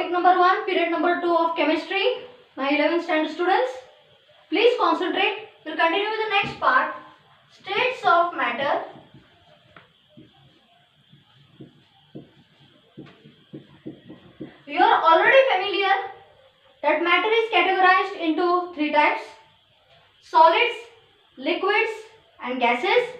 topic number 1, period number 2 of chemistry. My 11th standard students, please concentrate. We'll continue with the next part, states of matter. You are already familiar that matter is categorized into 3 types: solids, liquids and gases.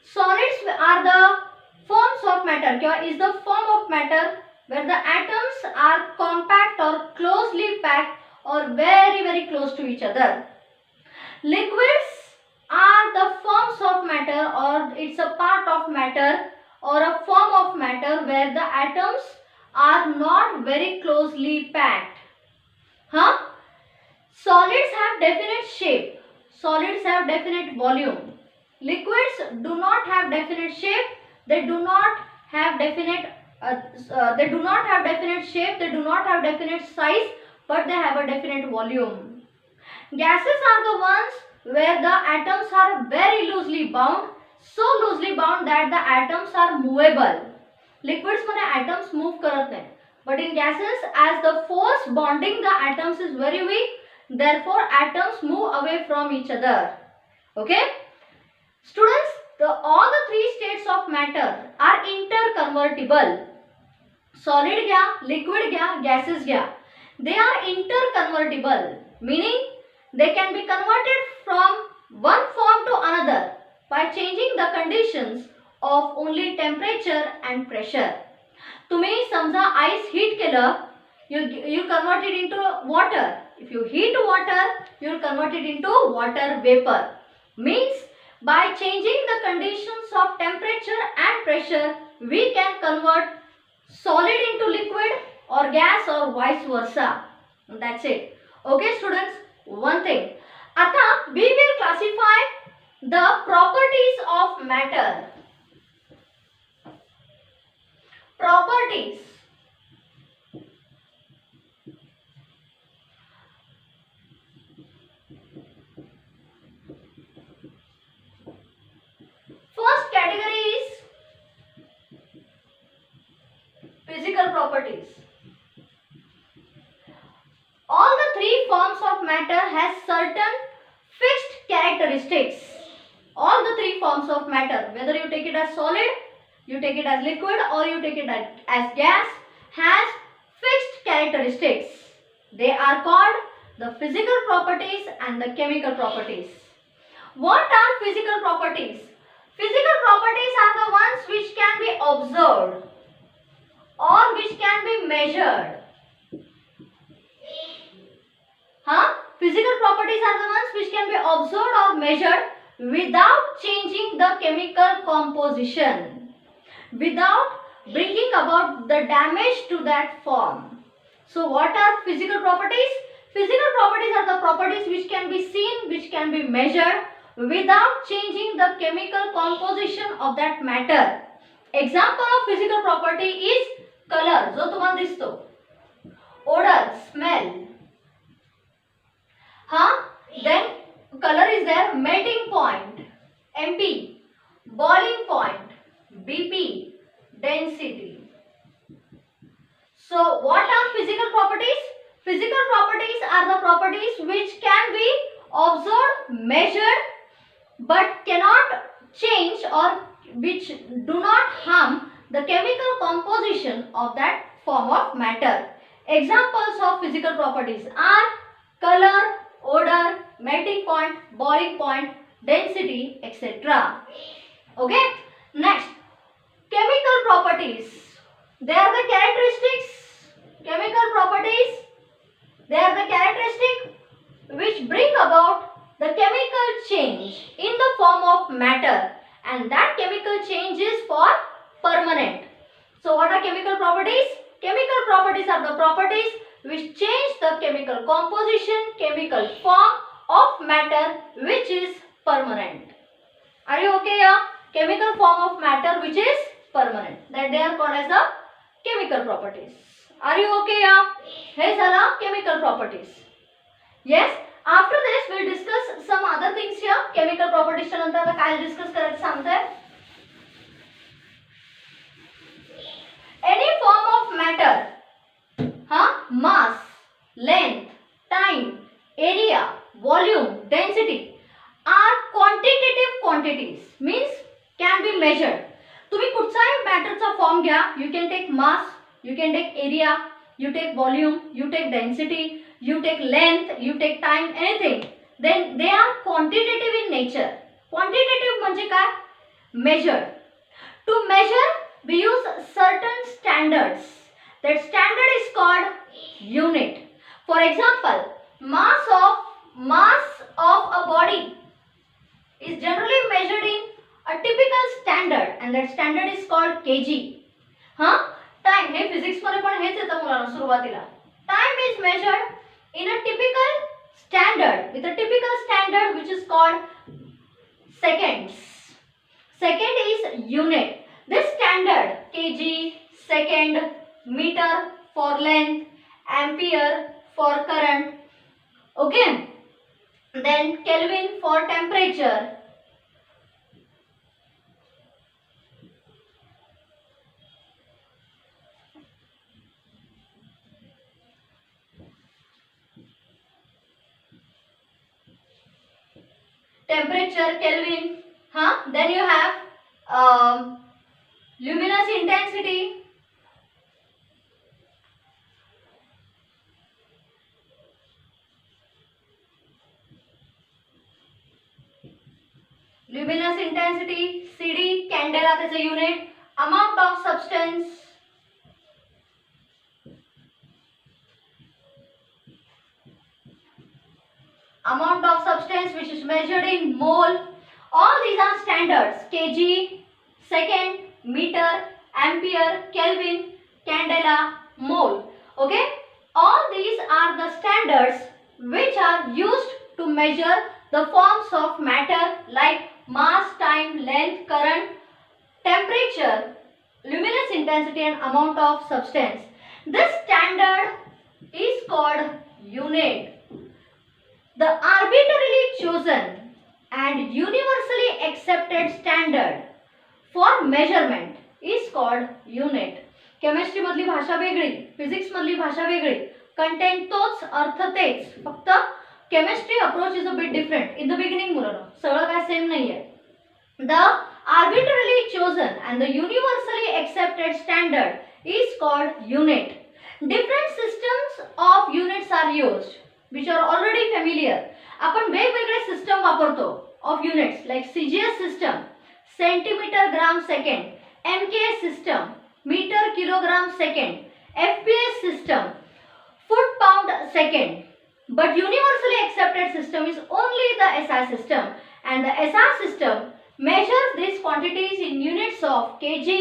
Solids are the forms of matter, is the form of matter where the atoms are compact or closely packed or very close to each other. Liquids are the forms of matter, or it's a part of matter or a form of matter where the atoms are not very closely packed. Solids have definite shape. Solids have definite volume. Liquids do not have definite shape. They do not have definite shape. They do not have definite size, but they have a definite volume. Gases are the ones where the atoms are very loosely bound, so loosely bound that the atoms are movable. Liquids मध्ये atoms move करत नाही, but in gases, as the force bonding the atoms is very weak, therefore atoms move away from each other. Okay, students, all the 3 states of matter are interconvertible. Solid gya, liquid gya, gases gya, they are interconvertible, meaning they can be converted from one form to another by changing the conditions of only temperature and pressure. तुम्ही समजा ice heat केलं, you convert it into water. If you heat water, you convert it into water vapor. Means by changing the conditions of temperature and pressure, we can convert solid into liquid or gas or vice versa. That's it. Okay students, one thing. आता we will classify the properties of matter. Properties. First category is physical properties. All the 3 forms of matter has certain fixed characteristics. All the 3 forms of matter, whether you take it as solid, you take it as liquid or you take it as gas, has fixed characteristics. They are called the physical properties and the chemical properties. What are physical properties? Physical properties are the ones which can be observed or which can be measured. Physical properties are the ones which can be observed or measured without changing the chemical composition, without bringing about the damage to that form. So what are physical properties? Physical properties are the properties which can be seen, which can be measured without changing the chemical composition of that matter. Example of physical property is color, जो तुम्हाला दिसतो, odor, smell. Then color is there, melting point, MP, boiling point, BP, density. So what are physical properties? Physical properties are the properties which can be observed, measured, but cannot change or which do not harm the chemical composition of that form of matter. Examples of physical properties are color, odor, melting point, boiling point, density, etc. Okay. Next, chemical properties. They are the characteristics. Chemical properties, they are the characteristics which bring about the chemical change in the form of matter, and that chemical change is for permanent. So what are chemical properties? Chemical properties are the properties which change the chemical composition, chemical form of matter which is permanent. Are you okay here? Chemical form of matter which is permanent, that they are called as the chemical properties. Are you okay here? हे झाला chemical properties. Yes. After this we will discuss some other things here. Chemical properties च्या नंतर आता काय discuss करायचं सांगते. Any form of matter length, time, area, volume, density are quantitative quantities, means can be measured. तुम्ही कुठचाही मॅटरचा form घ्या, you can take mass, you can take area, you take volume, you take density, you take length, you take time, anything, then they are quantitative in nature. Quantitative म्हणजे काय? Measured. To measure we use certain standards. That standard is called unit. For example, mass of a body is generally measured in a typical standard and that standard is called kg. Time hey physics मध्ये पण हेच येतं मुलांना सुरुवातीला. Time is measured in a typical standard, with a typical standard which is called seconds. Second is unit. This standard kg, second, meter for length, ampere for current, okay, then Kelvin for temperature, Kelvin, then you have luminous intensity, CD, candela is a unit, amount of substance, which is measured in mole. All these are standards, kg, second, meter, ampere, Kelvin, candela, mole, okay. All these are the standards which are used to measure the forms of matter like mass, time, length, current, temperature, luminous intensity and amount of substance. This standard is called unit. The arbitrarily chosen and universally accepted standard for measurement is called unit. Chemistry मधली भाषा वेगळी, physics मधली भाषा वेगळी, content तोच, अर्थ तेच, फक्त chemistry approach is a bit different. In the beginning मुलांनो सगळं काय सेम नाहीये. The arbitrarily chosen and the universally accepted standard is called unit. Different systems of units are used which are already familiar. आपण वेगवेगळे system वापरतो of units like CGS system, centimetre gram second, MKS system, metre kilogram second, FPS system, foot pound second. But universally accepted system is only the SI system and the SI system measures these quantities in units of kg,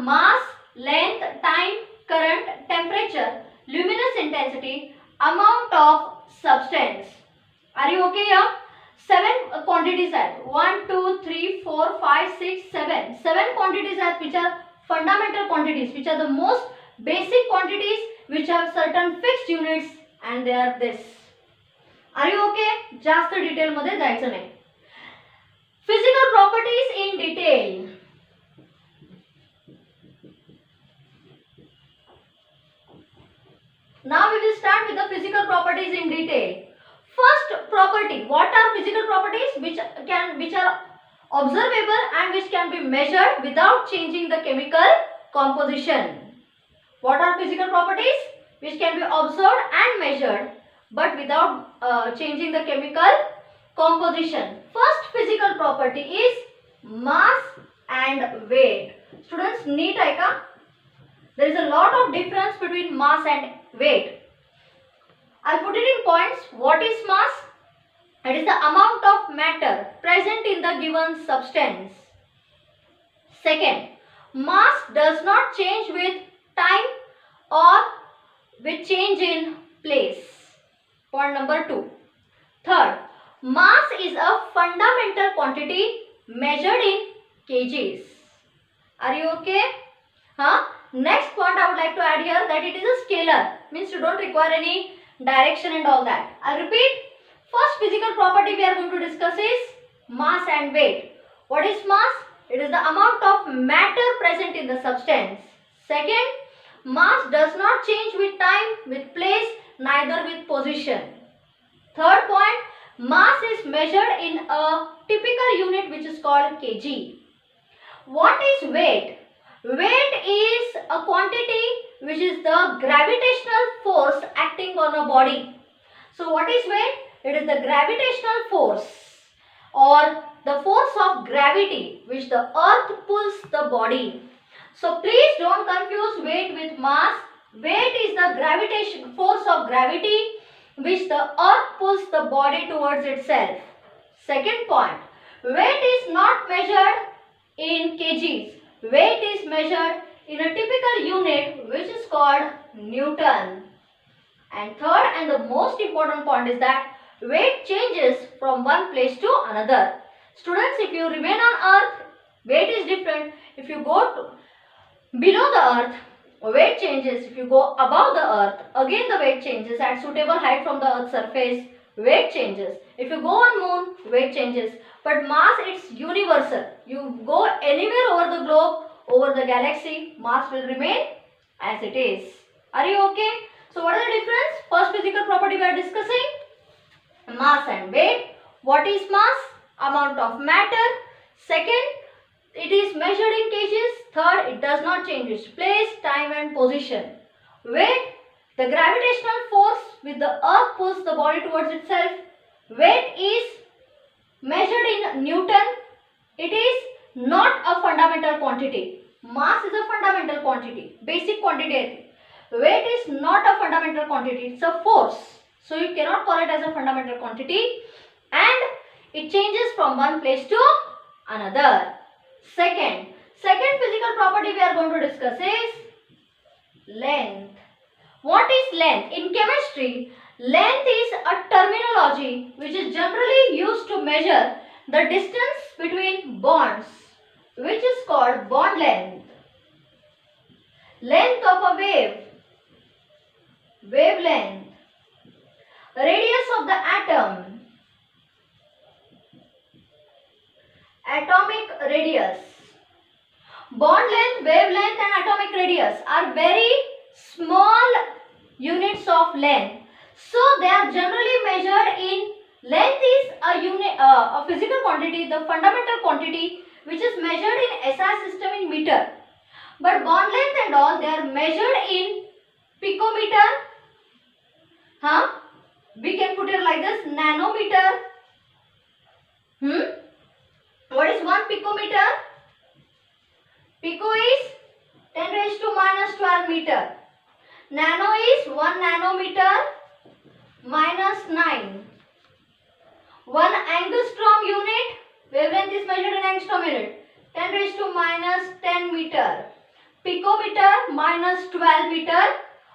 mass, length, time, current, temperature, luminous intensity, amount of substance. Are you okay here? 7 quantities are 1, 2, 3, 4, 5, 6, 7. 7 quantities are which are fundamental quantities, which are the most basic quantities which have certain fixed units and they are this. Are you okay? जास्त detail मध्ये जायचं नाही. Physical properties in detail. Now we will start with the physical properties in detail. First property. What are physical properties which are observable and which can be measured without changing the chemical composition? What are physical properties which can be observed and measured but without changing the chemical composition? First physical property is mass and weight. Students, neat hai ka? There is a lot of difference between mass and weight. I'll put it in points. What is mass? It is the amount of matter present in the given substance. Second, mass does not change with time or with change in place. Point number 2. Third, mass is a fundamental quantity measured in kgs. Are you okay? Next point I would like to add here that it is a scalar. Means you don't require any direction and all that. I repeat. First physical property we are going to discuss is mass and weight. What is mass? It is the amount of matter present in the substance. Second, mass does not change with time, with place neither with position. Third point, mass is measured in a typical unit which is called kg. What is weight? Weight is a quantity which is the gravitational force acting on a body. So what is weight? It is the gravitational force or the force of gravity which the earth pulls the body. So please don't confuse weight with mass. Weight is the gravitation force of gravity which the earth pulls the body towards itself. Second point, weight is not measured in kgs. Weight is measured in a typical unit which is called Newton. And third and the most important point is that weight changes from one place to another. Students, if you remain on earth, weight is different. If you go below the earth, weight changes. If you go above the earth, again the weight changes. At suitable height from the earth's surface, weight changes. If you go on moon, weight changes. But mass, it's universal. You go anywhere over the globe, over the galaxy, mass will remain as it is. Are you okay? So what is the difference? First physical property we are discussing, mass and weight. What is mass? Amount of matter. Second, it is measured in kgs. Third, it does not change its place, time and position. Weight, the gravitational force with the earth pulls the body towards itself. Weight is measured in Newton. It is not a fundamental quantity. Mass is a fundamental quantity, basic quantity. Weight is not a fundamental quantity, it's a force. So you cannot call it as a fundamental quantity and it changes from one place to another. Second physical property we are going to discuss is length. What is length? In chemistry, length is a terminology which is generally used to measure the distance between bonds, which is called bond length. Length of a wave, wavelength. Radius of the atom, atomic radius. Bond length, wavelength and atomic radius are very small units of length. So they are generally measured in, length is a physical quantity, the fundamental quantity which is measured in SI system in meter. But bond length and all, they are measured in picometer. We can put it like this, nanometer. What is 1 picometer? Pico is 10 raised to minus 12 meter. Nano is 1 nanometer minus 9. 1 angstrom unit, wavelength is measured in angstrom unit, 10 raised to minus 10 meter. Picometer minus 12 meter.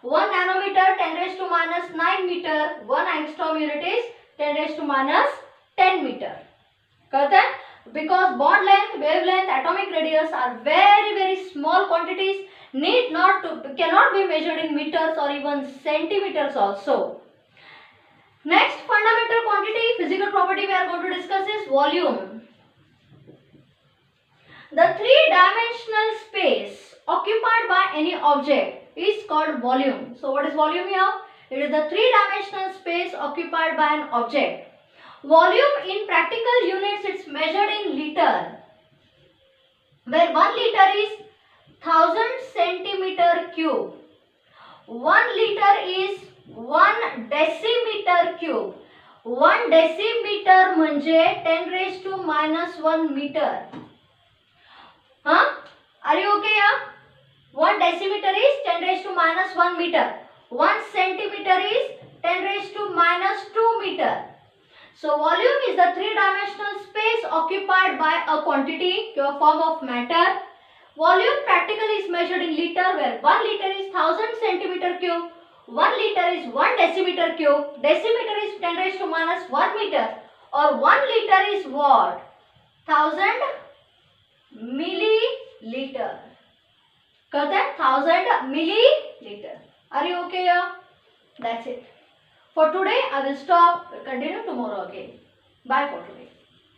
1 nanometer 10 raised to minus 9 meter. 1 angstrom unit is 10 raised to minus 10 meter. Correct? Because bond length, wavelength, atomic radius are very small quantities, cannot be measured in meters or even centimeters also. Next fundamental quantity, physical property we are going to discuss is volume. The three-dimensional space occupied by any object is called volume. So what is volume here? It is the three-dimensional space occupied by an object. Volume in practical units, it's measured in liter, where 1 liter is 1000 centimeter cube. 1 liter is 1 decimeter cube. 1 decimeter म्हणजे 10 raised to minus 1 meter. Are you okay here? 1 decimeter is 10 raised to minus 1 meter. 1 centimeter is 10 raised to minus 2 meter. So volume is the three-dimensional space occupied by a quantity, your form of matter. Volume practically is measured in liter, where 1 liter is 1000 centimeter cube. 1 liter is 1 decimeter cube. Decimeter is 10 raised to minus 1 meter. Or 1 liter is what? 1000 milliliter. Correct? 1000 milliliter. Are you okay here? That's it. For today, I will stop. We'll continue tomorrow again. Bye for today.